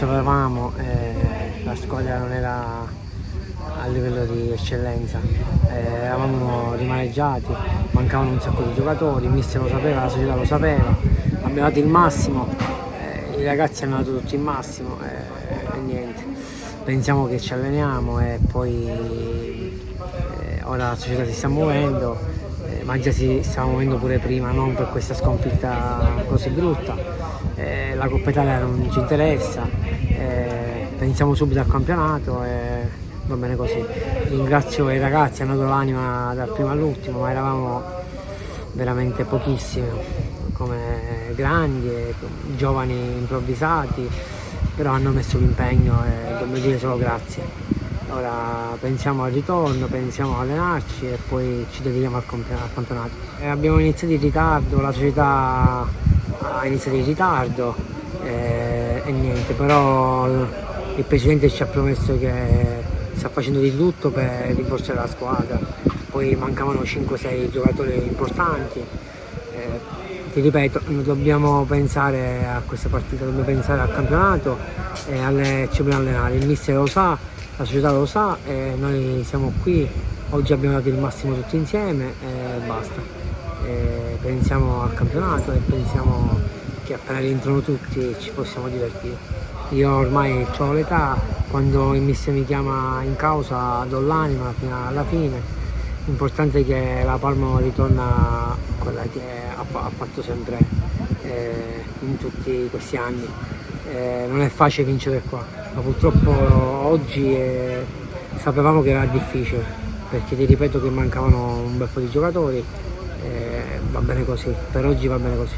sapevamo, la squadra non era a livello di eccellenza, eravamo rimaneggiati, mancavano un sacco di giocatori, il mister lo sapeva, la società lo sapeva, abbiamo dato il massimo, i ragazzi hanno dato tutto il massimo e niente, pensiamo che ci alleniamo e poi ora la società si sta muovendo, ma già si stava muovendo pure prima, non per questa sconfitta così brutta. La Coppa Italia non ci interessa, pensiamo subito al campionato e va bene così. Ringrazio i ragazzi, hanno dato l'anima dal primo all'ultimo, ma eravamo veramente pochissimi, come grandi e giovani improvvisati, però hanno messo l'impegno e dobbiamo dire solo grazie. Ora pensiamo al ritorno, pensiamo a allenarci e poi ci dedichiamo al campionato. Abbiamo iniziato in ritardo, la società ha iniziato in ritardo e niente, però il presidente ci ha promesso che sta facendo di tutto per rinforzare la squadra. Poi mancavano 5-6 giocatori importanti. Ti ripeto, non dobbiamo pensare a questa partita, dobbiamo pensare al campionato e ci dobbiamo allenare. Il mister lo sa, la società lo sa e noi siamo qui, oggi abbiamo dato il massimo tutti insieme e basta. Pensiamo al campionato e pensiamo che appena rientrano tutti ci possiamo divertire. Io ormai ho l'età, quando il mister mi chiama in causa do l'anima fino alla fine. L'importante è che la Palma ritorna a quella che ha fatto sempre in tutti questi anni. Non è facile vincere qua, ma purtroppo oggi sapevamo che era difficile, perché ti ripeto che mancavano un bel po' di giocatori, va bene così, per oggi va bene così.